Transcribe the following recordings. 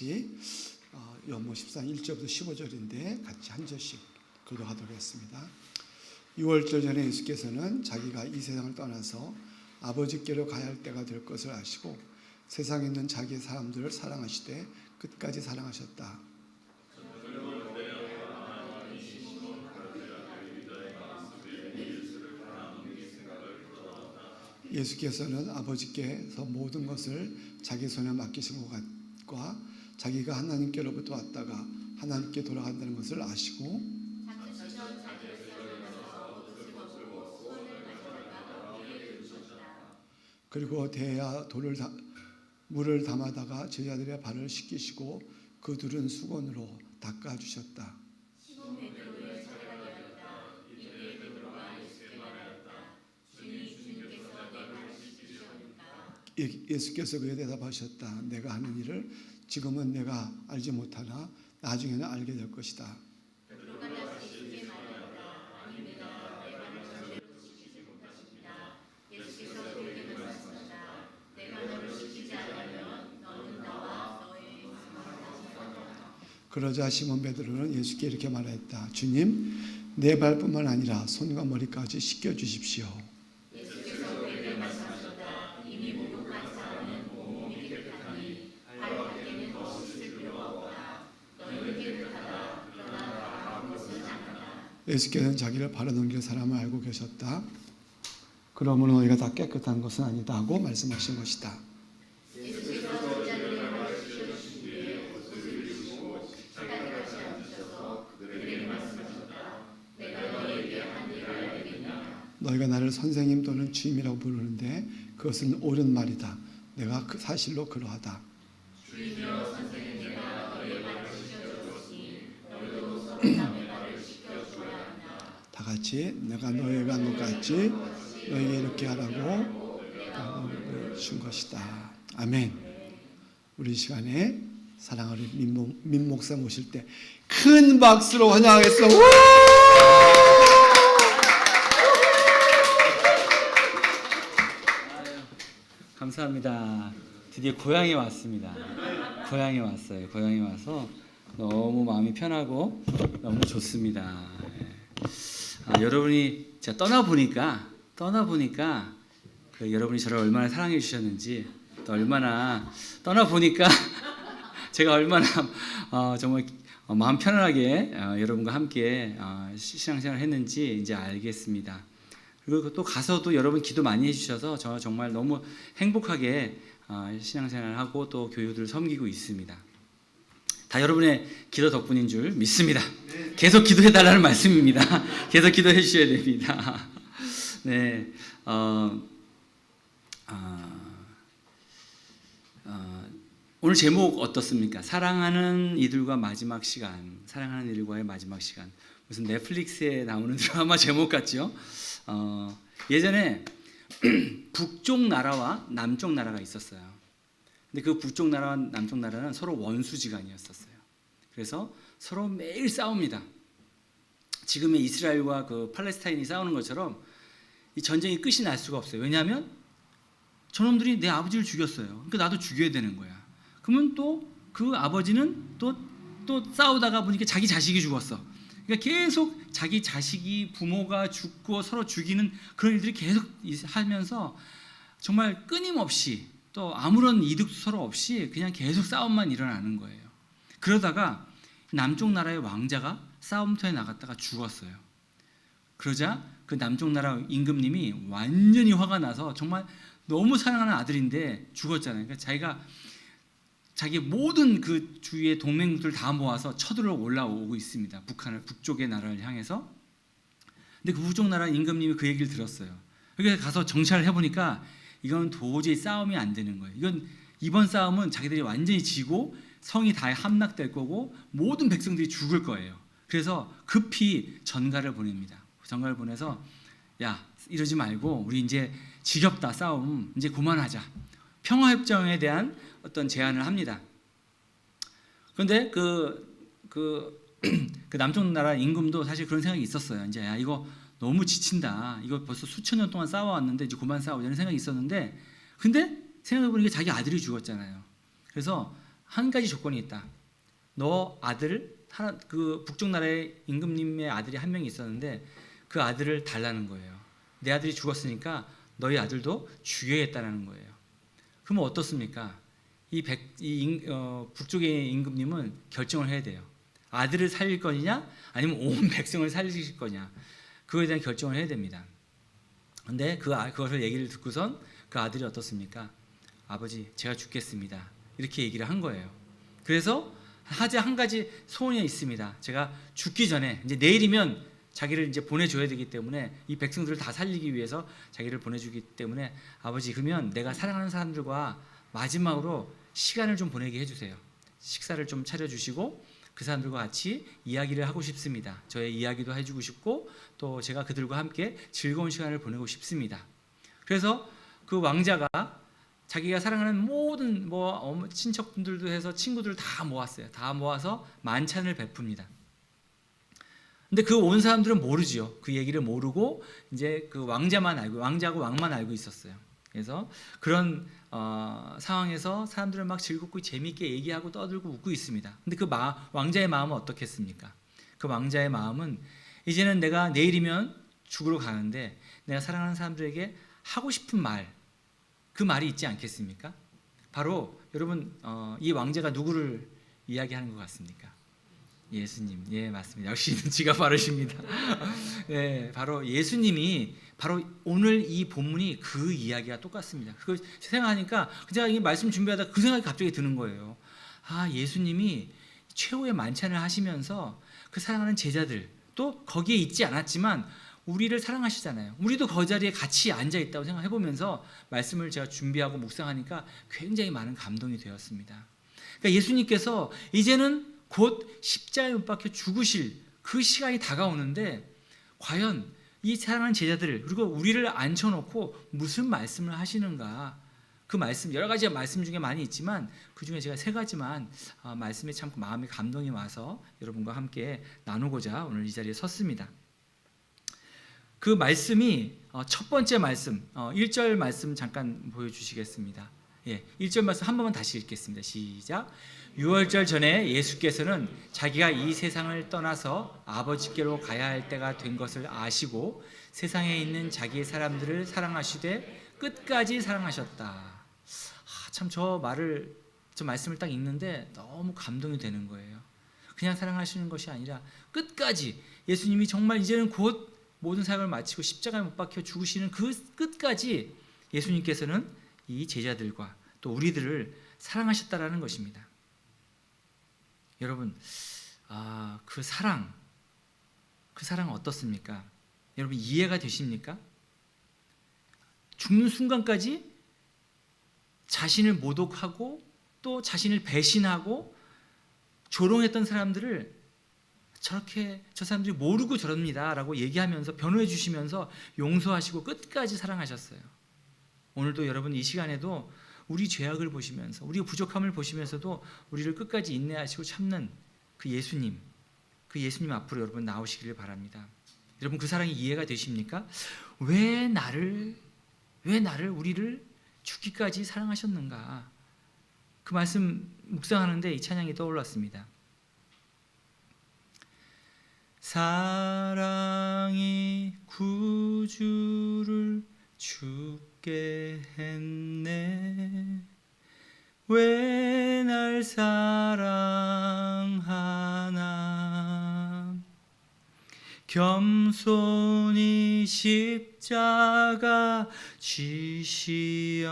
요한복음 14장 1절부터 15절인데 같이 한 절씩 교도하도록 하겠습니다. 6월절 전에 예수께서는 자기가 이 세상을 떠나서 아버지께로 가야 할 때가 될 것을 아시고 세상에 있는 자기의 사람들을 사랑하시되 끝까지 사랑하셨다. 예수께서는 아버지께서 모든 것을 자기 손에 맡기신 것과 자기가 하나님께로부터 왔다가 하나님께 돌아간다는 것을 아시고 그리고 대야 물을 담아다가 제자들의 발을 씻기시고 그 둘은 수건으로 닦아주셨다. 예수께서 그에 대답하셨다. 내가 하는 일을 지금은 내가 알지 못하나 나중에는 알게 될 것이다. 그러자 시몬 베드로는 예수께 이렇게 말했다. 주님, 내 발뿐만 아니라 손과 머리까지 씻겨 주십시오. 예수께서는 자기를 바로 넘길 사람을 알고 계셨다. 그러므로 너희가 다 깨끗한 것은 아니다 하고 말씀하신 것이다. 너희가 나를 선생님 또는 주임이라고 부르는데 그것은 옳은 말이다. 내가 사실로 그러하다. 다 같이 내가 너희에게 한 것 같이 너희에게 이렇게 하라고 준 것이다. 아멘. 우리 시간에 사랑하는 민 목사 모실 때 큰 박수로 환영하겠습니다. 감사합니다. 드디어 고향에 왔습니다. 고향에 왔어요. 고향에 와서 너무 마음이 편하고 너무 좋습니다. 여러분이 제가 떠나보니까 여러분이 저를 얼마나 사랑해 주셨는지 또 얼마나 떠나보니까 제가 얼마나 정말 마음 편안하게 여러분과 함께 신앙생활을 했는지 이제 알겠습니다. 그리고 또 가서도 여러분 기도 많이 해주셔서 저 정말 너무 행복하게 신앙생활을 하고 또 교우들을 섬기고 있습니다. 다 여러분의 기도 덕분인 줄 믿습니다. 계속 기도해달라는 말씀입니다. 계속 기도해 주셔야 됩니다. 네, 오늘 제목 어떻습니까? 사랑하는 이들과 마지막 시간. 사랑하는 이들과의 마지막 시간. 무슨 넷플릭스에 나오는 드라마 제목 같죠? 예전에 북쪽 나라와 남쪽 나라가 있었어요. 근데 그 북쪽 나라와 남쪽 나라는 서로 원수지간이었었어요. 그래서 서로 매일 싸웁니다. 지금의 이스라엘과 그 팔레스타인이 싸우는 것처럼 이 전쟁이 끝이 날 수가 없어요. 왜냐하면 저놈들이 내 아버지를 죽였어요. 그러니까 나도 죽여야 되는 거야. 그러면 또 그 아버지는 또 싸우다가 보니까 자기 자식이 죽었어. 그러니까 계속 자기 자식이 부모가 죽고 서로 죽이는 그런 일들이 계속 하면서 정말 끊임없이 또 아무런 이득 서로 없이 그냥 계속 싸움만 일어나는 거예요. 그러다가 남쪽 나라의 왕자가 싸움터에 나갔다가 죽었어요. 그러자 그 남쪽 나라 임금님이 완전히 화가 나서 정말 너무 사랑하는 아들인데 죽었잖아요. 그러니까 자기 모든 그 주위의 동맹들을 다 모아서 쳐들어 올라오고 있습니다. 북쪽의 나라를 향해서. 근데 그 북쪽 나라 임금님이 그 얘기를 들었어요. 그래서 가서 정찰을 해보니까 이건 도저히 싸움이 안 되는 거예요. 이번 싸움은 자기들이 완전히 지고 성이 다 함락될 거고 모든 백성들이 죽을 거예요. 그래서 급히 전가를 보냅니다. 전가를 보내서 야, 이러지 말고 우리 이제 지겹다 싸움 이제 그만하자. 평화협정에 대한 어떤 제안을 합니다. 그런데 그 남쪽 나라 임금도 사실 그런 생각이 있었어요. 이제 야, 이거 너무 지친다. 이거 벌써 수천 년 동안 싸워왔는데 이제 그만 싸우자 이런 생각이 있었는데 근데 생각해보니까 자기 아들이 죽었잖아요. 그래서 한 가지 조건이 있다. 너 아들 하나, 그 북쪽 나라의 임금님의 아들이 한 명이 있었는데 그 아들을 달라는 거예요. 내 아들이 죽었으니까 너희 아들도 죽여야겠다는 거예요. 그러면 어떻습니까? 북쪽의 임금님은 결정을 해야 돼요. 아들을 살릴 거냐 아니면 온 백성을 살릴 거냐, 그거에 대한 결정을 해야 됩니다. 근데 그것을 얘기를 듣고선 그 아들이 어떻습니까? 아버지, 제가 죽겠습니다. 이렇게 얘기를 한 거예요. 그래서 한 가지 소원이 있습니다. 제가 죽기 전에, 이제 내일이면 자기를 이제 보내줘야 되기 때문에, 이 백성들을 다 살리기 위해서 자기를 보내주기 때문에, 아버지, 그러면 내가 사랑하는 사람들과 마지막으로 시간을 좀 보내게 해주세요. 식사를 좀 차려주시고 그 사람들과 같이 이야기를 하고 싶습니다. 저의 이야기도 해주고 싶고 또 제가 그들과 함께 즐거운 시간을 보내고 싶습니다. 그래서 그 왕자가 자기가 사랑하는 모든 친척분들도 해서 친구들을 다 모았어요. 다 모아서 만찬을 베풉니다. 근데 그 온 사람들은 모르죠. 그 얘기를 모르고 이제 그 왕자하고 왕만 알고 있었어요. 그래서 그런 상황에서 사람들은 막 즐겁고 재미있게 얘기하고 떠들고 웃고 있습니다. 근데 그 왕자의 마음은 어떻겠습니까? 그 왕자의 마음은, 이제는 내가 내일이면 죽으러 가는데 내가 사랑하는 사람들에게 하고 싶은 말, 그 말이 있지 않겠습니까? 바로 여러분, 이 왕자가 누구를 이야기하는 것 같습니까? 예수님. 예, 맞습니다. 역시 눈치가 빠르십니다. 네, 바로 예수님이, 바로 오늘 이 본문이 그 이야기가 똑같습니다. 그걸 생각하니까 제가 이 말씀 준비하다 그 생각이 갑자기 드는 거예요. 아, 예수님이 최후의 만찬을 하시면서 그 사랑하는 제자들, 또 거기에 있지 않았지만 우리를 사랑하시잖아요. 우리도 그 자리에 같이 앉아 있다고 생각해 보면서 말씀을 제가 준비하고 묵상하니까 굉장히 많은 감동이 되었습니다. 그러니까 예수님께서 이제는 곧 십자가에 못 박혀 죽으실 그 시간이 다가오는데, 과연 이 사랑하는 제자들 그리고 우리를 앉혀놓고 무슨 말씀을 하시는가. 그 말씀, 여러 가지 말씀 중에 많이 있지만 그 중에 제가 3가지만 말씀에 참 마음에 감동이 와서 여러분과 함께 나누고자 오늘 이 자리에 섰습니다. 그 말씀이 첫 번째 말씀, 1절 말씀 잠깐 보여주시겠습니다. 예, 1절 말씀 한 번만 다시 읽겠습니다. 시작. 6월절 전에 예수께서는 자기가 이 세상을 떠나서 아버지께로 가야 할 때가 된 것을 아시고 세상에 있는 자기 사람들을 사랑하시되 끝까지 사랑하셨다. 참 저 말씀을 딱 읽는데 너무 감동이 되는 거예요. 그냥 사랑하시는 것이 아니라 끝까지, 예수님이 정말 이제는 곧 모든 사역을 마치고 십자가에 못 박혀 죽으시는 그 끝까지 예수님께서는 이 제자들과 또 우리들을 사랑하셨다라는 것입니다. 여러분, 그 사랑 어떻습니까? 여러분, 이해가 되십니까? 죽는 순간까지 자신을 모독하고 또 자신을 배신하고 조롱했던 사람들을 저렇게, 저 사람들이 모르고 저럽니다 라고 얘기하면서 변호해 주시면서 용서하시고 끝까지 사랑하셨어요. 오늘도 여러분 이 시간에도 우리 죄악을 보시면서, 우리의 부족함을 보시면서도 우리를 끝까지 인내하시고 참는 그 예수님 앞으로 여러분 나오시기를 바랍니다. 여러분, 그 사랑이 이해가 되십니까? 왜 우리를 죽기까지 사랑하셨는가? 그 말씀 묵상하는데 이 찬양이 떠올랐습니다. 사랑이 구주를 죽게 했네. 왜 날 사랑하나. 겸손히 십자가 지시었네.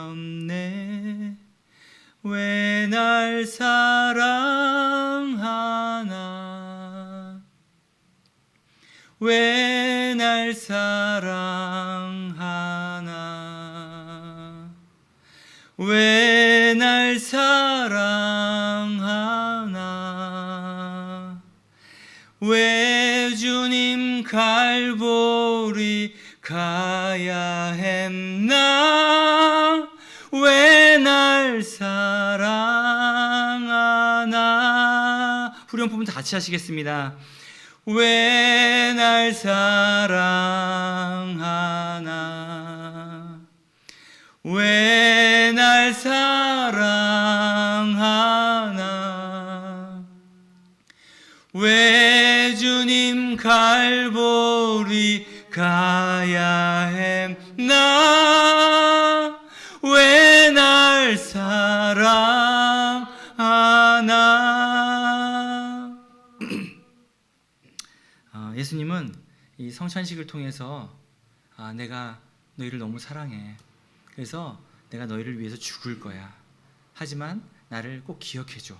왜 날 사랑하나. 왜 날 사랑하나. 왜 날 사랑하나. 왜 주님 갈보리 가야 했나. 왜 날 사랑하나. 후렴 부분 다 같이 하시겠습니다. 왜 날 사랑하나. 왜 날 사랑하나. 왜 주님 갈보리 가야 했나? 왜 날 사랑하나? 예수님은 이 성찬식을 통해서 내가 너희를 너무 사랑해. 그래서 내가 너희를 위해서 죽을 거야. 하지만 나를 꼭 기억해줘.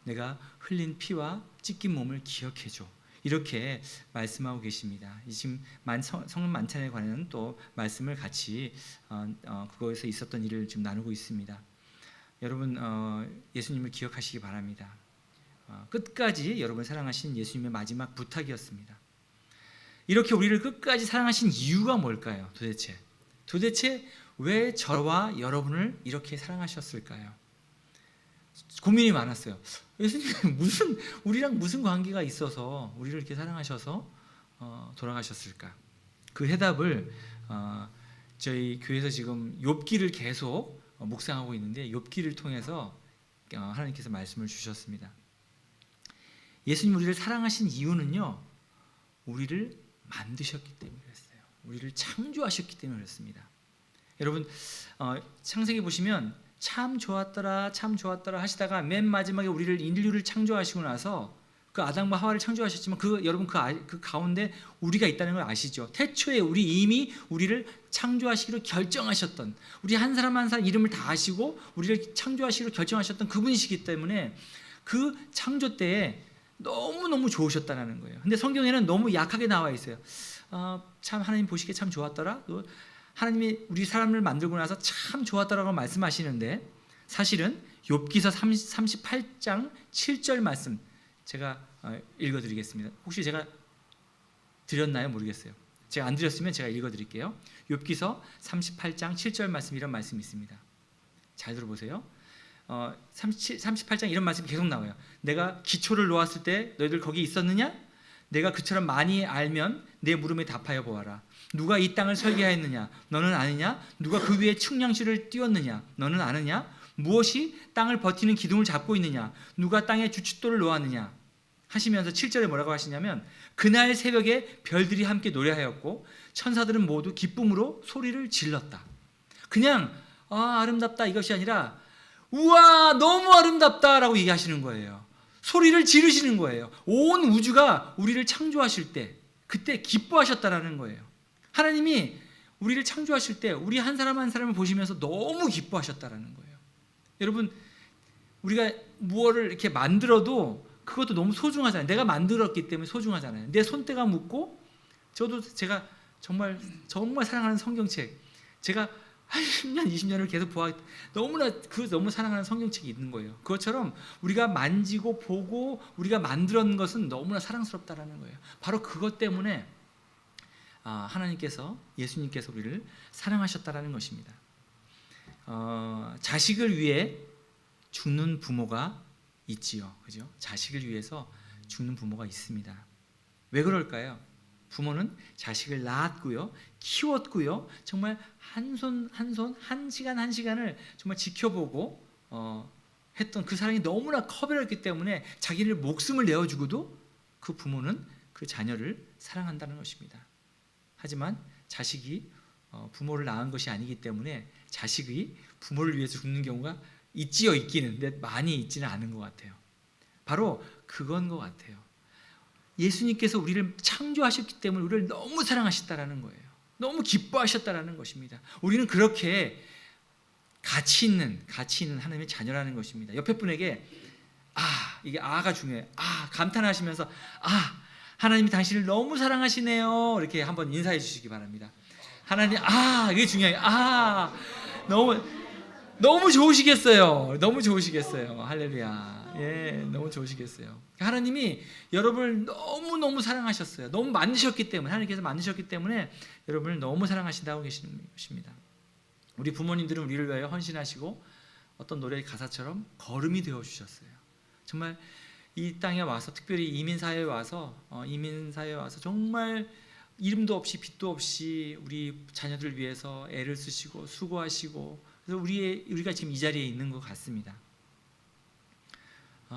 내가 흘린 피와 찢긴 몸을 기억해줘. 이렇게 말씀하고 계십니다. 지금 성령 만찬에 관한 또 말씀을 같이 그거에서 있었던 일을 지금 나누고 있습니다. 여러분 예수님을 기억하시기 바랍니다. 끝까지 여러분을 사랑하신 예수님의 마지막 부탁이었습니다. 이렇게 우리를 끝까지 사랑하신 이유가 뭘까요? 도대체 왜 저와 여러분을 이렇게 사랑하셨을까요? 고민이 많았어요. 예수님 우리랑 무슨 관계가 있어서 우리를 이렇게 사랑하셔서 돌아가셨을까? 그 해답을 저희 교회에서 지금 욥기를 계속 묵상하고 있는데 욥기를 통해서 하나님께서 말씀을 주셨습니다. 예수님 우리를 사랑하신 이유는요, 우리를 만드셨기 때문에 그랬어요. 우리를 창조하셨기 때문에 그렇습니다. 여러분 창세기 보시면 참 좋았더라 하시다가 맨 마지막에 우리를 인류를 창조하시고 나서 그 아담과 하와를 창조하셨지만 여러분 그 가운데 우리가 있다는 걸 아시죠? 태초에 이미 우리를 창조하시기로 결정하셨던, 우리 한 사람 한 사람 이름을 다 아시고 우리를 창조하시기로 결정하셨던 그분이시기 때문에 그 창조 때에 너무너무 좋으셨다는 거예요. 근데 성경에는 너무 약하게 나와 있어요. 참 하나님 보시기에 참 좋았더라. 하나님이 우리 사람을 만들고 나서 참 좋았다라고 말씀하시는데, 사실은 욥기서 38장 7절 말씀 제가 읽어드리겠습니다. 혹시 제가 드렸나요? 모르겠어요. 제가 안 드렸으면 제가 읽어드릴게요. 욥기서 38장 7절 말씀, 이런 말씀이 있습니다. 잘 들어보세요. 38장 이런 말씀이 계속 나와요. 내가 기초를 놓았을 때 너희들 거기 있었느냐? 내가 그처럼 많이 알면 내 물음에 답하여 보아라. 누가 이 땅을 설계하였느냐? 너는 아느냐? 누가 그 위에 측량실을 띄웠느냐? 너는 아느냐? 무엇이 땅을 버티는 기둥을 잡고 있느냐? 누가 땅에 주춧돌을 놓았느냐? 하시면서 7절에 뭐라고 하시냐면, 그날 새벽에 별들이 함께 노래하였고 천사들은 모두 기쁨으로 소리를 질렀다. 그냥 아름답다 이것이 아니라 우와 너무 아름답다라고 얘기하시는 거예요. 소리를 지르시는 거예요. 온 우주가 우리를 창조하실 때 그때 기뻐하셨다라는 거예요. 하나님이 우리를 창조하실 때 우리 한 사람 한 사람을 보시면서 너무 기뻐하셨다라는 거예요. 여러분 우리가 무엇을 이렇게 만들어도 그것도 너무 소중하잖아요. 내가 만들었기 때문에 소중하잖아요. 내 손때가 묻고 제가 정말 사랑하는 성경책, 제가 한 10년 20년을 계속 너무 사랑하는 성경책이 있는 거예요. 그것처럼 우리가 만지고 보고 우리가 만들었는 것은 너무나 사랑스럽다라는 거예요. 바로 그것 때문에 하나님께서, 예수님께서 우리를 사랑하셨다라는 것입니다. 자식을 위해 죽는 부모가 있지요, 그죠? 자식을 위해서 죽는 부모가 있습니다. 왜 그럴까요? 부모는 자식을 낳았고요, 키웠고요, 정말 한 시간 한 시간을 정말 지켜보고 했던 그 사랑이 너무나 커버렸기 때문에 자기를 목숨을 내어주고도 그 부모는 그 자녀를 사랑한다는 것입니다. 하지만 자식이 부모를 낳은 것이 아니기 때문에 자식이 부모를 위해서 죽는 경우가 있기는, 근데 많이 있지는 않은 것 같아요. 바로 그건 것 같아요. 예수님께서 우리를 창조하셨기 때문에 우리를 너무 사랑하셨다라는 거예요. 너무 기뻐하셨다라는 것입니다. 우리는 그렇게 가치 있는 하나님의 자녀라는 것입니다. 옆에 분에게 이게 가 중요해요. 감탄하시면서 하나님이 당신을 너무 사랑하시네요. 이렇게 한번 인사해 주시기 바랍니다. 하나님 이게 중요해요. 너무 좋으시겠어요. 너무 좋으시겠어요. 할렐루야. 예, 너무 좋으시겠어요. 하나님이 여러분을 너무 사랑하셨어요. 너무 만드셨기 때문에, 하나님께서 만드셨기 때문에 여러분을 너무 사랑하신다고 계시는 것입니다. 우리 부모님들은 우리를 위하여 헌신하시고 어떤 노래의 가사처럼 걸음이 되어 주셨어요. 정말 이 땅에 와서, 특별히 이민사회에 와서 정말 이름도 없이 빛도 없이 우리 자녀들 위해서 애를 쓰시고 수고하시고, 그래서 우리가 지금 이 자리에 있는 것 같습니다.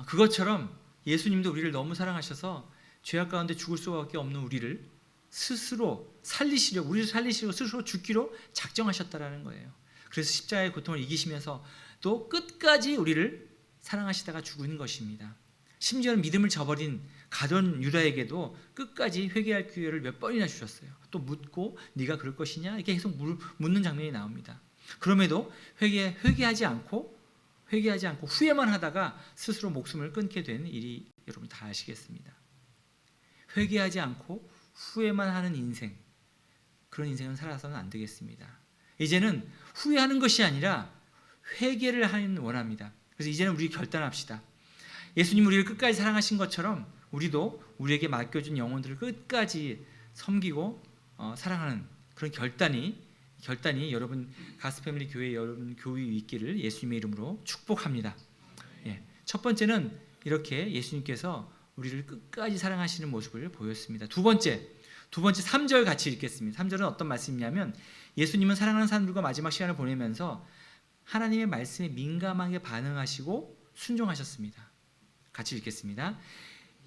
그것처럼 예수님도 우리를 너무 사랑하셔서 죄악 가운데 죽을 수밖에 없는 우리를 스스로 살리시려고, 우리를 살리시려고 스스로 죽기로 작정하셨다라는 거예요. 그래서 십자가의 고통을 이기시면서 또 끝까지 우리를 사랑하시다가 죽은 것입니다. 심지어는 믿음을 저버린 가룟 유다에게도 끝까지 회개할 기회를 몇 번이나 주셨어요. 또 묻고 네가 그럴 것이냐 이렇게 계속 묻는 장면이 나옵니다. 그럼에도 회개하지 않고 후회만 하다가 스스로 목숨을 끊게 된 일이 여러분 다 아시겠습니다. 회개하지 않고 후회만 하는 인생, 그런 인생은 살아서는 안 되겠습니다. 이제는 후회하는 것이 아니라 회개를 하는 원합니다. 그래서 이제는 우리 결단합시다. 예수님 우리를 끝까지 사랑하신 것처럼 우리도 우리에게 맡겨준 영혼들을 끝까지 섬기고 사랑하는 그런 결단이 여러분 가스패밀리 교회 여러분 교회 있기를 예수님의 이름으로 축복합니다. 첫 번째는 이렇게 예수님께서 우리를 끝까지 사랑하시는 모습을 보였습니다. 두 번째 3절 같이 읽겠습니다. 3절은 어떤 말씀이냐면 예수님은 사랑하는 사람들과 마지막 시간을 보내면서 하나님의 말씀에 민감하게 반응하시고 순종하셨습니다. 같이 읽겠습니다.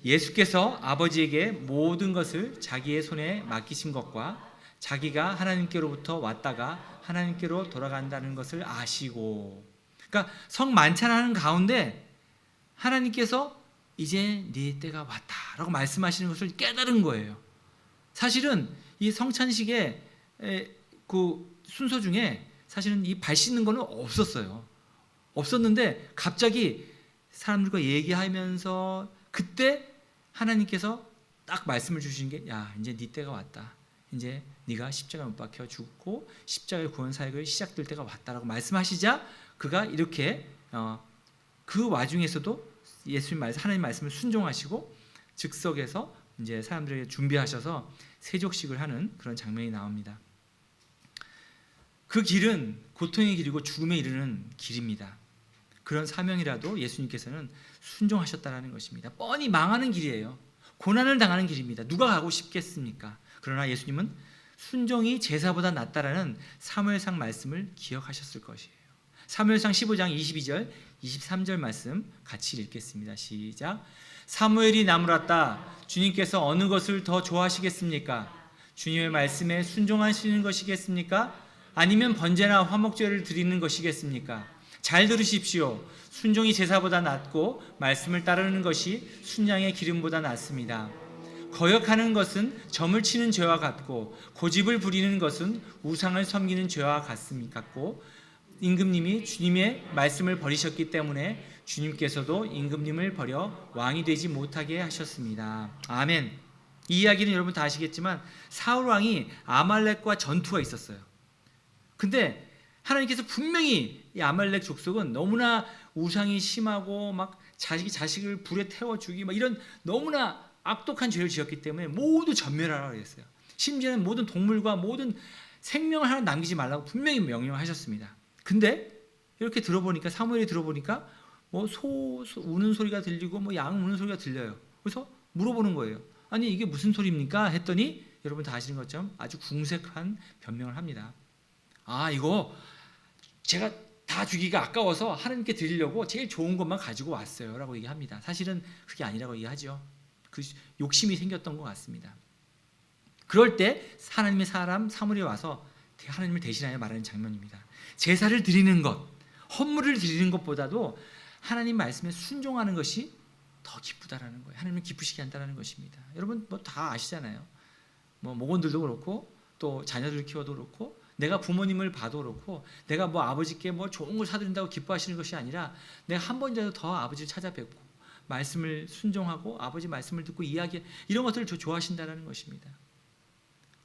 예수께서 아버지에게 모든 것을 자기의 손에 맡기신 것과 자기가 하나님께로부터 왔다가 하나님께로 돌아간다는 것을 아시고, 그러니까 성만찬하는 가운데 하나님께서 이제 네 때가 왔다라고 말씀하시는 것을 깨달은 거예요. 사실은 이 성찬식의 그 순서 중에 사실은 이 발 씻는 거는 없었는데 갑자기 사람들과 얘기하면서 그때 하나님께서 딱 말씀을 주신 게, 야 이제 네 때가 왔다. 이제 네가 십자가에 못 박혀 죽고 십자가의 구원 사역을 시작될 때가 왔다라고 말씀하시자 그가 이렇게 그 와중에서도 하나님 말씀을 순종하시고 즉석에서 이제 사람들에게 준비하셔서 세족식을 하는 그런 장면이 나옵니다. 그 길은 고통의 길이고 죽음에 이르는 길입니다. 그런 사명이라도 예수님께서는 순종하셨다라는 것입니다. 뻔히 망하는 길이에요. 고난을 당하는 길입니다. 누가 가고 싶겠습니까? 그러나 예수님은 순종이 제사보다 낫다라는 사무엘상 말씀을 기억하셨을 것이에요. 사무엘상 15장 22절 23절 말씀 같이 읽겠습니다. 시작. 사무엘이 나무랐다. 주님께서 어느 것을 더 좋아하시겠습니까? 주님의 말씀에 순종하시는 것이겠습니까? 아니면 번제나 화목제를 드리는 것이겠습니까? 잘 들으십시오. 순종이 제사보다 낫고 말씀을 따르는 것이 순양의 기름보다 낫습니다. 거역하는 것은 점을 치는 죄와 같고 고집을 부리는 것은 우상을 섬기는 죄와 같고 임금님이 주님의 말씀을 버리셨기 때문에 주님께서도 임금님을 버려 왕이 되지 못하게 하셨습니다. 아멘. 이 이야기는 여러분 다 아시겠지만 사울 왕이 아말렉과 전투가 있었어요. 근데 하나님께서 분명히 이 아말렉 족속은 너무나 우상이 심하고 막 자식을 불에 태워 죽이 막 이런 너무나 악독한 죄를 지었기 때문에 모두 전멸하라고 했어요. 심지어는 모든 동물과 모든 생명을 하나 남기지 말라고 분명히 명령하셨습니다. 근데 이렇게 들어보니까 사무엘이 들어보니까 뭐 소 우는 소리가 들리고 뭐 양 우는 소리가 들려요. 그래서 물어보는 거예요. 아니 이게 무슨 소리입니까? 했더니 여러분 다 아시는 것처럼 아주 궁색한 변명을 합니다. 아 이거 제가 다 주기가 아까워서 하나님께 드리려고 제일 좋은 것만 가지고 왔어요 라고 얘기합니다. 사실은 그게 아니라고 얘기하죠. 그 욕심이 생겼던 것 같습니다. 그럴 때 하나님의 사람 사무엘이 와서 하나님을 대신하여 말하는 장면입니다. 제사를 드리는 것, 헌물을 드리는 것보다도 하나님 말씀에 순종하는 것이 더 기쁘다라는 거예요. 하나님을 기쁘시게 한다는 것입니다. 여러분 뭐 다 아시잖아요. 뭐 목원들도 그렇고 또 자녀들을 키워도 그렇고 내가 부모님을 봐도 그렇고 내가 뭐 아버지께 뭐 좋은 걸 사드린다고 기뻐하시는 것이 아니라 내가 한 번이라도 더 아버지를 찾아뵙고 말씀을 순종하고 아버지 말씀을 듣고 이야기 이런 것들을 좋아하신다는 것입니다.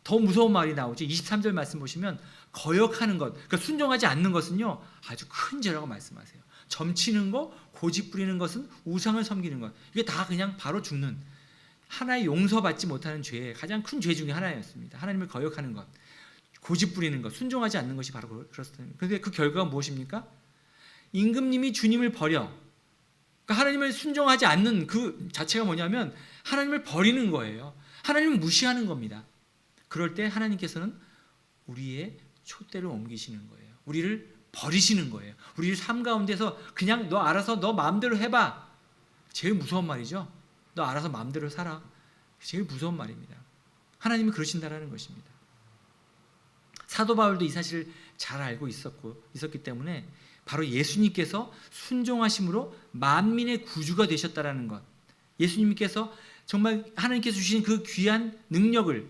더 무서운 말이 나오죠. 23절 말씀 보시면 거역하는 것, 그러니까 순종하지 않는 것은요 아주 큰 죄라고 말씀하세요. 점치는 거, 고집 부리는 것은 우상을 섬기는 것, 이게 다 그냥 바로 죽는 하나의 용서받지 못하는 죄의 가장 큰 죄 중에 하나였습니다. 하나님을 거역하는 것, 고집 부리는 것, 순종하지 않는 것이 바로 그렇습니다. 그런데 그 결과가 무엇입니까? 임금님이 주님을 버려, 그러니까 하나님을 순종하지 않는 그 자체가 뭐냐면 하나님을 버리는 거예요. 하나님을 무시하는 겁니다. 그럴 때 하나님께서는 우리의 촛대를 옮기시는 거예요. 우리를 버리시는 거예요. 우리를 삶 가운데서 그냥 너 알아서 너 마음대로 해봐. 제일 무서운 말이죠. 너 알아서 마음대로 살아. 제일 무서운 말입니다. 하나님이 그러신다라는 것입니다. 사도 바울도 이 사실을 잘 알고 있었기 때문에 바로 예수님께서 순종하심으로 만민의 구주가 되셨다라는 것, 예수님께서 정말 하나님께서 주신 그 귀한 능력을,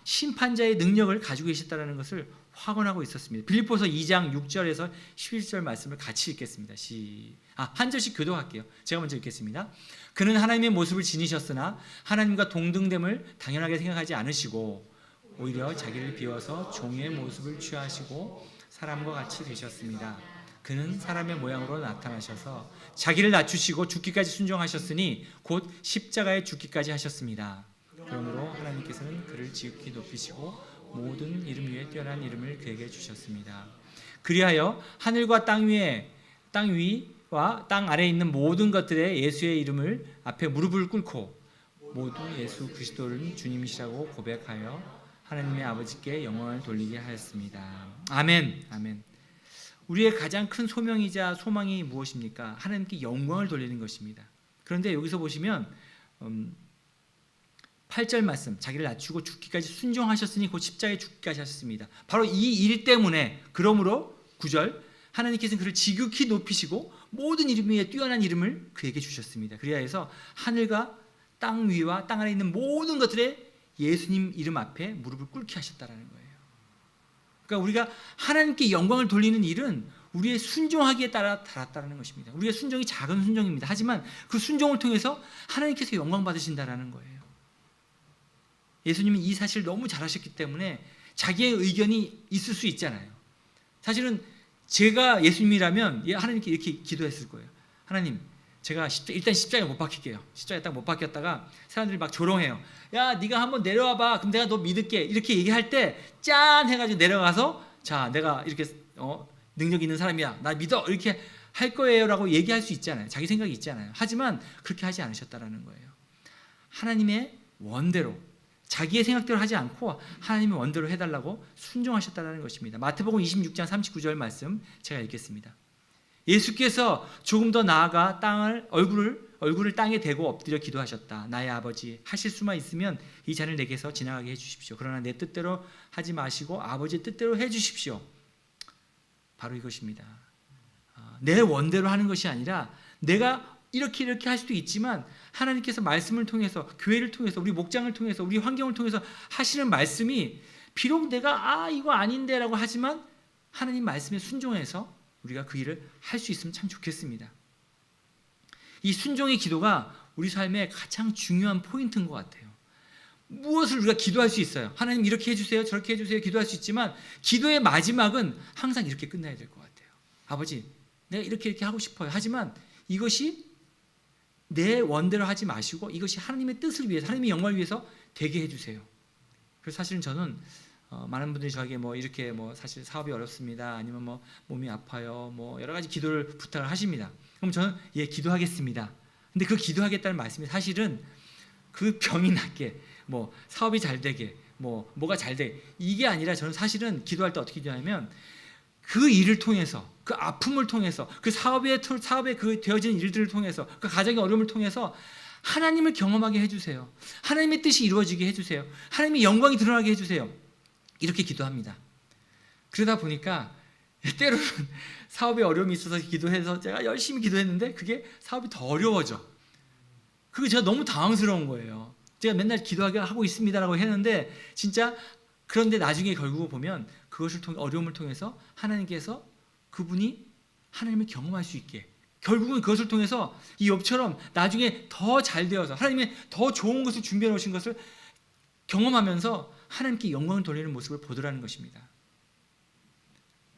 심판자의 능력을 가지고 계셨다라는 것을 확언하고 있었습니다. 빌립보서 2장 6절에서 11절 말씀을 같이 읽겠습니다. 한 절씩 교도할게요. 제가 먼저 읽겠습니다. 그는 하나님의 모습을 지니셨으나 하나님과 동등됨을 당연하게 생각하지 않으시고 오히려 자기를 비워서 종의 모습을 취하시고 사람과 같이 되셨습니다. 그는 사람의 모양으로 나타나셔서 자기를 낮추시고 죽기까지 순종하셨으니 곧 십자가에 죽기까지 하셨습니다. 그러므로 하나님께서는 그를 지극히 높이시고 모든 이름 위에 뛰어난 이름을 그에게 주셨습니다. 그리하여 하늘과 땅 위와 땅 아래에 있는 모든 것들에 예수의 이름을 앞에 무릎을 꿇고 모두 예수 그리스도를 주님이시라고 고백하여 하나님의 아버지께 영광을 돌리게 하였습니다. 아멘. 아멘. 우리의 가장 큰 소명이자 소망이 무엇입니까? 하나님께 영광을 돌리는 것입니다. 그런데 여기서 보시면 8절 말씀, 자기를 낮추고 죽기까지 순종하셨으니 곧 십자가에 죽기까지 하셨습니다. 바로 이 일 때문에, 그러므로 9절, 하나님께서는 그를 지극히 높이시고 모든 이름 위에 뛰어난 이름을 그에게 주셨습니다. 그리하여서 하늘과 땅 위와 땅 아래 있는 모든 것들에 예수님 이름 앞에 무릎을 꿇게 하셨다라는 거예요. 그러니까 우리가 하나님께 영광을 돌리는 일은 우리의 순종하기에 따라 달았다는 것입니다. 우리의 순종이 작은 순종입니다. 하지만 그 순종을 통해서 하나님께서 영광 받으신다라는 거예요. 예수님은 이 사실을 너무 잘하셨기 때문에 자기의 의견이 있을 수 있잖아요. 사실은 제가 예수님이라면 하나님께 이렇게 기도했을 거예요. 하나님, 제가 일단 십자가에 못 박힐게요. 십자가에 딱 못 박혔다가 사람들이 막 조롱해요. 야, 네가 한번 내려와봐. 그럼 내가 너 믿을게. 이렇게 얘기할 때 짠 해가지고 내려가서 자, 내가 이렇게 능력 있는 사람이야. 나 믿어. 이렇게 할 거예요라고 얘기할 수 있잖아요. 자기 생각이 있잖아요. 하지만 그렇게 하지 않으셨다라는 거예요. 하나님의 원대로, 자기의 생각대로 하지 않고 하나님의 원대로 해달라고 순종하셨다는 것입니다. 마태복음 26장 39절 말씀 제가 읽겠습니다. 예수께서 조금 더 나아가 얼굴을 땅에 대고 엎드려 기도하셨다. 나의 아버지, 하실 수만 있으면 이 잔을 내게서 지나가게 해주십시오. 그러나 내 뜻대로 하지 마시고 아버지의 뜻대로 해주십시오. 바로 이것입니다. 내 원대로 하는 것이 아니라 내가 이렇게 할 수도 있지만 하나님께서 말씀을 통해서, 교회를 통해서, 우리 목장을 통해서, 우리 환경을 통해서 하시는 말씀이 비록 내가 이거 아닌데 라고 하지만 하나님 말씀에 순종해서 우리가 그 일을 할 수 있으면 참 좋겠습니다. 이 순종의 기도가 우리 삶의 가장 중요한 포인트인 것 같아요. 무엇을 우리가 기도할 수 있어요. 하나님 이렇게 해주세요, 저렇게 해주세요 기도할 수 있지만 기도의 마지막은 항상 이렇게 끝나야 될 것 같아요. 아버지, 내가 이렇게 하고 싶어요. 하지만 이것이 내 원대로 하지 마시고 이것이 하나님의 뜻을 위해서, 하나님의 영광을 위해서 되게 해주세요. 그래서 사실은 저는 많은 분들이 저에게 이렇게 사실 사업이 어렵습니다. 아니면 몸이 아파요. 여러 가지 기도를 부탁을 하십니다. 그럼 저는 기도하겠습니다. 근데 그 기도하겠다는 말씀이 사실은 그 병이 낫게, 사업이 잘 되게, 뭐가 잘 되게, 이게 아니라 저는 사실은 기도할 때 어떻게 기도하냐면 그 일을 통해서, 그 아픔을 통해서, 그 사업에 그 되어지는 일들을 통해서, 그 가정의 어려움을 통해서 하나님을 경험하게 해주세요. 하나님의 뜻이 이루어지게 해주세요. 하나님의 영광이 드러나게 해주세요. 이렇게 기도합니다. 그러다 보니까 때로는 사업에 어려움이 있어서 기도해서 제가 열심히 기도했는데 그게 사업이 더 어려워져. 그게 제가 너무 당황스러운 거예요. 제가 맨날 기도하게 하고 있습니다라고 했는데 진짜, 그런데 나중에 결국 보면 그것을 통해, 어려움을 통해서 하나님께서 그분이 하나님을 경험할 수 있게, 결국은 그것을 통해서 이 욥처럼 나중에 더 잘 되어서 하나님의 더 좋은 것을 준비해 놓으신 것을 경험하면서 하나님께 영광을 돌리는 모습을 보더라는 것입니다.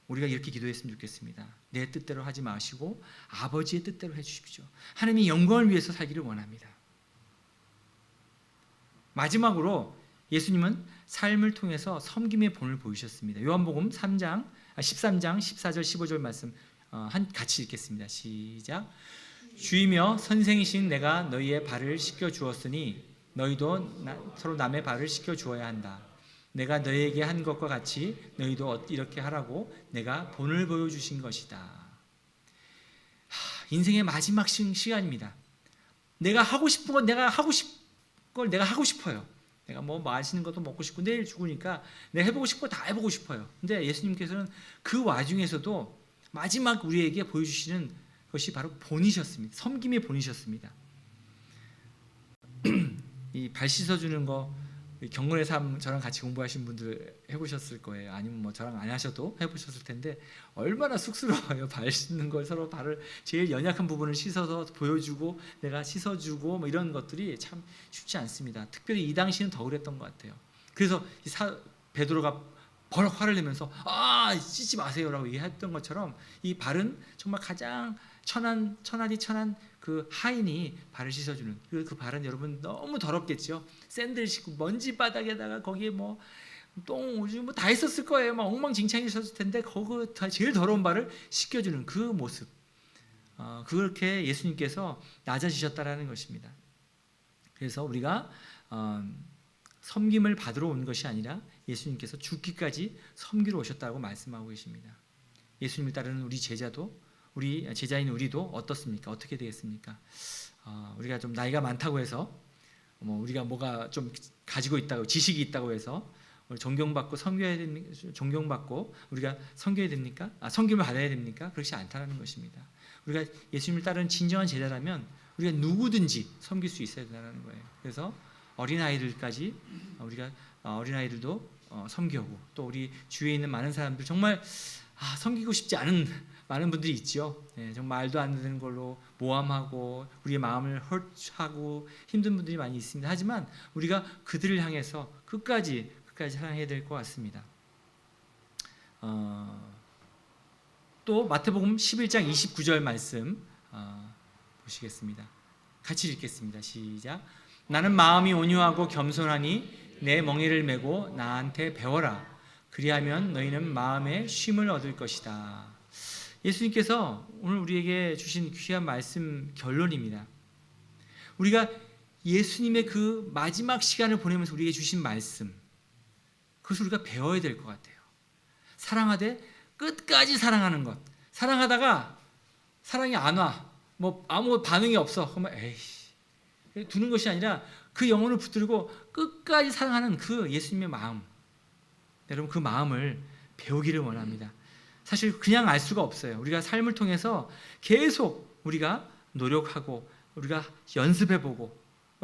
우리가 이렇게 기도했으면 좋겠습니다. 내 뜻대로 하지 마시고 아버지의 뜻대로 해주십시오. 하나님의 영광을 위해서 살기를 원합니다. 마지막으로 예수님은 삶을 통해서 섬김의 본을 보이셨습니다. 요한복음 13장 14절 15절 말씀 같이 읽겠습니다. 시작. 주이며 선생이신 내가 너희의 발을 씻겨 주었으니 너희도 서로 남의 발을 씻겨 주어야 한다. 내가 너희에게 한 것과 같이 너희도 이렇게 하라고 내가 본을 보여주신 것이다. 인생의 마지막 시간입니다. 내가 하고 싶은 건 내가 하고 싶어요. 내가 뭐 맛있는 것도 먹고 싶고 내일 죽으니까 내가 해보고 싶은 거 다 해보고 싶어요. 근데 예수님께서는 그 와중에서도 마지막 우리에게 보여주시는 것이 바로 본이셨습니다. 섬김의 본이셨습니다. 이 발 씻어주는 거 경건의 삶 저랑 같이 공부하신 분들 해보셨을 거예요. 아니면 뭐 저랑 안 하셔도 해보셨을 텐데 얼마나 쑥스러워요. 발 씻는 걸 서로 발을 제일 연약한 부분을 씻어서 보여주고 내가 씻어주고 뭐 이런 것들이 참 쉽지 않습니다. 특별히 이 당시는 더 그랬던 것 같아요. 그래서 베드로가 버럭 화를 내면서 씻지 마세요라고 얘기했던 것처럼 이 발은 정말 가장 천하디 천한 그 하인이 발을 씻어주는 그 발은 여러분 너무 더럽겠죠. 샌들 신고 먼지 바닥에다가 거기에 뭐 똥 오줌 뭐 다 있었을 거예요. 막 엉망진창이 있었을 텐데 거기 제일 더러운 발을 씻겨주는 그 모습, 그렇게 예수님께서 낮아지셨다라는 것입니다. 그래서 우리가 섬김을 받으러 온 것이 아니라 예수님께서 죽기까지 섬기러 오셨다고 말씀하고 계십니다. 예수님을 따르는 우리 제자도 우리 제자인 우리도 어떻습니까? 어떻게 되겠습니까? 우리가 좀 나이가 많다고 해서 우리가 뭐가 좀 가지고 있다고 지식이 있다고 해서 존경받고 섬겨야 됩니까? 존경받고 우리가 섬겨야 됩니까? 섬김을 받아야 됩니까? 그렇지 않다는 것입니다. 우리가 예수님을 따르는 진정한 제자라면 우리가 누구든지 섬길 수 있어야 된다는 거예요. 그래서 어린아이들까지 우리가 어린아이들도 섬기고 또 우리 주위에 있는 많은 사람들 정말 섬기고 싶지 않은 많은 분들이 있죠. 정말 말도 안 되는 걸로 모함하고 우리의 마음을 헐하고 힘든 분들이 많이 있습니다. 하지만 우리가 그들을 향해서 끝까지 사랑해야 될 것 같습니다. 또 마태복음 11장 29절 말씀 보시겠습니다. 같이 읽겠습니다. 시작. 나는 마음이 온유하고 겸손하니 내 멍에를 메고 나한테 배워라. 그리하면 너희는 마음의 쉼을 얻을 것이다. 예수님께서 오늘 우리에게 주신 귀한 말씀 결론입니다. 우리가 예수님의 그 마지막 시간을 보내면서 우리에게 주신 말씀, 그것을 우리가 배워야 될 것 같아요. 사랑하되 끝까지 사랑하는 것. 사랑하다가 사랑이 안 와, 뭐 아무 반응이 없어. 그러면 에이씨 두는 것이 아니라 그 영혼을 붙들고 끝까지 사랑하는 그 예수님의 마음, 여러분 그 마음을 배우기를 원합니다. 사실 그냥 알 수가 없어요. 우리가 삶을 통해서 계속 우리가 노력하고 우리가 연습해보고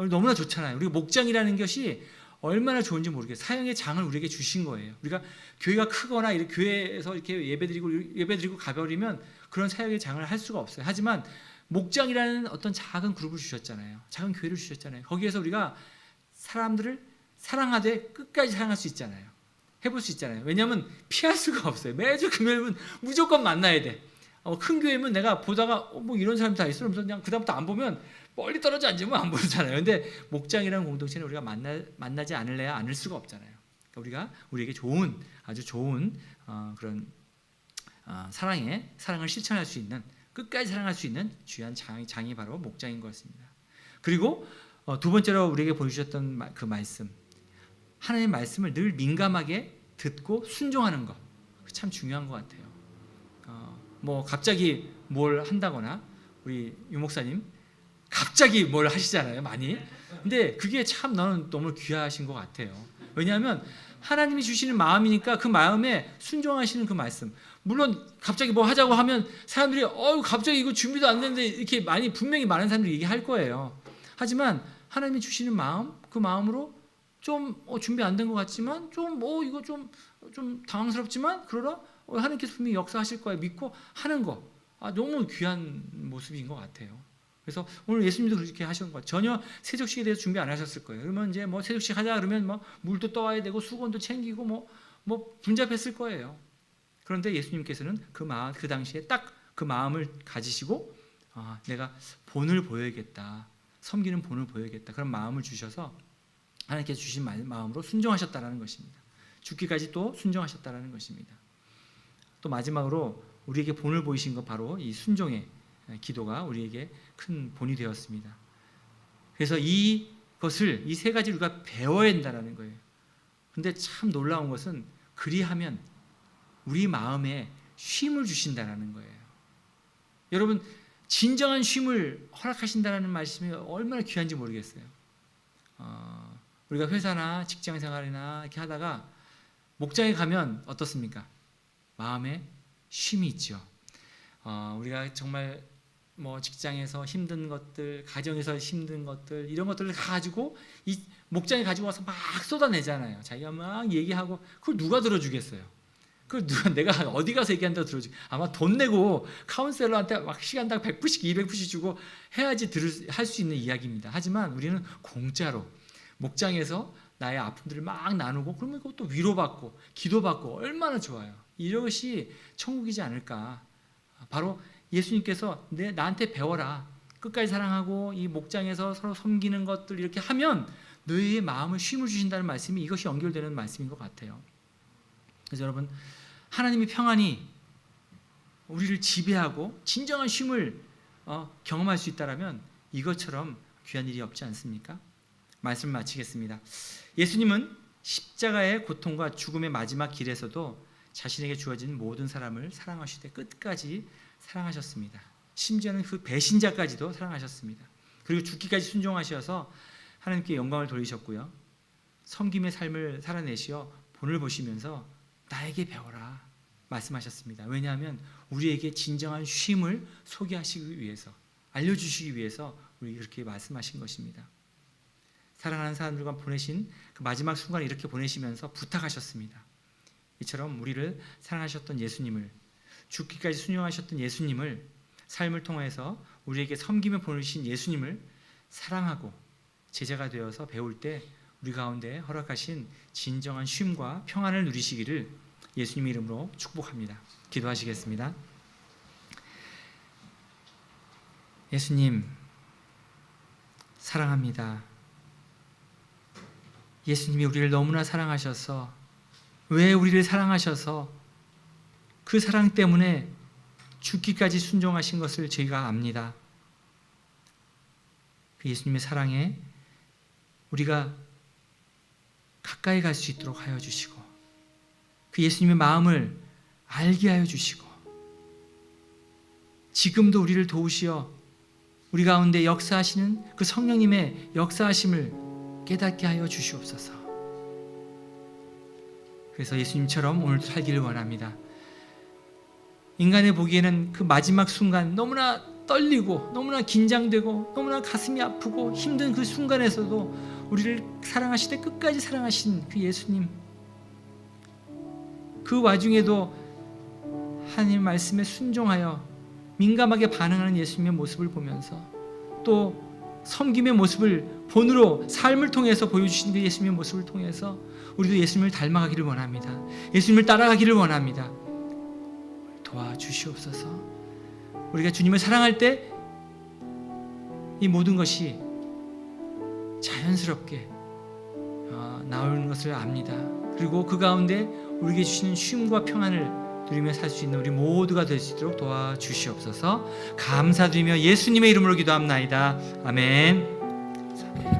너무나 좋잖아요. 우리가 목장이라는 것이 얼마나 좋은지 모르겠어요. 사형의 장을 우리에게 주신 거예요. 우리가 교회가 크거나 이렇게 교회에서 이렇게 예배드리고 가버리면 그런 사역의 장을 할 수가 없어요. 하지만 목장이라는 어떤 작은 그룹을 주셨잖아요. 작은 교회를 주셨잖아요. 거기에서 우리가 사람들을 사랑하되 끝까지 사랑할 수 있잖아요. 해볼 수 있잖아요. 왜냐하면 피할 수가 없어요. 매주 금요일은 무조건 만나야 돼. 큰 교회면 내가 보다가 뭐 이런 사람이 다 있어. 그러면서 그냥 그다음부터 안 보면 멀리 떨어져 앉으면 안 보잖아요. 근데 목장이라는 공동체는 우리가 만나지 않을래야 않을 수가 없잖아요. 그러니까 우리에게 좋은 아주 좋은 그런 사랑을 실천할 수 있는 끝까지 사랑할 수 있는 귀한 장이 바로 목장인 것 같습니다. 그리고 두 번째로 우리에게 보여주셨던 그 말씀, 하나님의 말씀을 늘 민감하게 듣고 순종하는 것, 참 중요한 것 같아요. 뭐 갑자기 뭘 한다거나 우리 유 목사님 갑자기 뭘 하시잖아요, 많이. 근데 그게 참 나는 너무 귀하신 것 같아요. 왜냐하면 하나님이 주시는 마음이니까 그 마음에 순종하시는 그 말씀. 물론 갑자기 뭐 하자고 하면 사람들이 갑자기 이거 준비도 안 됐는데 이렇게 분명히 많은 사람들이 얘기할 거예요. 하지만 하나님이 주시는 마음, 그 마음으로 좀 준비 안 된 것 같지만 이거 좀 당황스럽지만 그러나 하나님께서 분명히 역사하실 거야 믿고 하는 거, 너무 귀한 모습인 것 같아요. 그래서 오늘 예수님도 그렇게 하시는 것 같아요. 전혀 세족식에 대해서 준비 안 하셨을 거예요. 그러면 이제 뭐 세족식 하자 그러면 뭐 물도 떠와야 되고 수건도 챙기고 뭐 분잡했을 거예요. 그런데 예수님께서는 그 당시에 딱 그 마음을 가지시고 내가 본을 보여야겠다, 섬기는 본을 보여야겠다, 그런 마음을 주셔서 하나님께서 주신 마음으로 순종하셨다라는 것입니다. 죽기까지 또 순종하셨다라는 것입니다. 또 마지막으로 우리에게 본을 보이신 것, 바로 이 순종의 기도가 우리에게 큰 본이 되었습니다. 그래서 이 세 가지를 우리가 배워야 된다는 거예요. 그런데 참 놀라운 것은 그리하면 우리 마음에 쉼을 주신다는 거예요. 여러분 진정한 쉼을 허락하신다는 말씀이 얼마나 귀한지 모르겠어요. 우리가 회사나 직장 생활이나 이렇게 하다가 목장에 가면 어떻습니까? 마음에 쉼이 있죠. 우리가 정말 뭐 직장에서 힘든 것들, 가정에서 힘든 것들, 이런 것들을 가지고 이 목장에 가지고 와서 막 쏟아내잖아요. 자기가 막 얘기하고 그걸 누가 들어주겠어요? 그걸 내가 어디 가서 얘기한다고 들어주지? 아마 돈 내고 카운셀러한테 막 시간당 100불씩 200불씩 주고 해야지 할 수 있는 이야기입니다. 하지만 우리는 공짜로 목장에서 나의 아픔들을 막 나누고 그러면 그것도 위로받고 기도받고 얼마나 좋아요. 이것이 천국이지 않을까. 바로 예수님께서 나한테 배워라. 끝까지 사랑하고 이 목장에서 서로 섬기는 것들 이렇게 하면 너희의 마음을 쉼을 주신다는 말씀이 이것이 연결되는 말씀인 것 같아요. 그래서 여러분, 하나님의 평안이 우리를 지배하고 진정한 쉼을 경험할 수 있다면 이것처럼 귀한 일이 없지 않습니까? 말씀을 마치겠습니다. 예수님은 십자가의 고통과 죽음의 마지막 길에서도 자신에게 주어진 모든 사람을 사랑하시되 끝까지 사랑하셨습니다. 심지어는 그 배신자까지도 사랑하셨습니다. 그리고 죽기까지 순종하셔서 하나님께 영광을 돌리셨고요. 섬김의 삶을 살아내시어 본을 보시면서 나에게 배워라 말씀하셨습니다. 왜냐하면 우리에게 진정한 쉼을 소개하시기 위해서, 알려주시기 위해서 우리 그렇게 말씀하신 것입니다. 사랑하는 사람들과 보내신 그 마지막 순간을 이렇게 보내시면서 부탁하셨습니다. 이처럼 우리를 사랑하셨던 예수님을, 죽기까지 순종하셨던 예수님을, 삶을 통해서 우리에게 섬기며 보내신 예수님을 사랑하고 제자가 되어서 배울 때 우리 가운데 허락하신 진정한 쉼과 평안을 누리시기를 예수님의 이름으로 축복합니다. 기도하시겠습니다. 예수님, 사랑합니다. 예수님이 우리를 너무나 사랑하셔서, 왜 우리를 사랑하셔서 그 사랑 때문에 죽기까지 순종하신 것을 저희가 압니다. 그 예수님의 사랑에 우리가 가까이 갈 수 있도록 하여 주시고, 그 예수님의 마음을 알게 하여 주시고, 지금도 우리를 도우시어 우리 가운데 역사하시는 그 성령님의 역사하심을 깨닫게 하여 주시옵소서. 그래서 예수님처럼 오늘도 살기를 원합니다. 인간의 보기에는 그 마지막 순간 너무나 떨리고 너무나 긴장되고 너무나 가슴이 아프고 힘든 그 순간에서도 우리를 사랑하시되 끝까지 사랑하신 그 예수님, 그 와중에도 하나님 말씀에 순종하여 민감하게 반응하는 예수님의 모습을 보면서 또 섬김의 모습을 본으로 삶을 통해서 보여주신 그 예수님의 모습을 통해서 우리도 예수님을 닮아가기를 원합니다. 예수님을 따라가기를 원합니다. 도와주시옵소서. 우리가 주님을 사랑할 때 이 모든 것이 자연스럽게 나오는 것을 압니다. 그리고 그 가운데 우리에게 주시는 쉼과 평안을 누리며 살 수 있는 우리 모두가 될 수 있도록 도와주시옵소서. 감사드리며 예수님의 이름으로 기도합나이다. 아멘.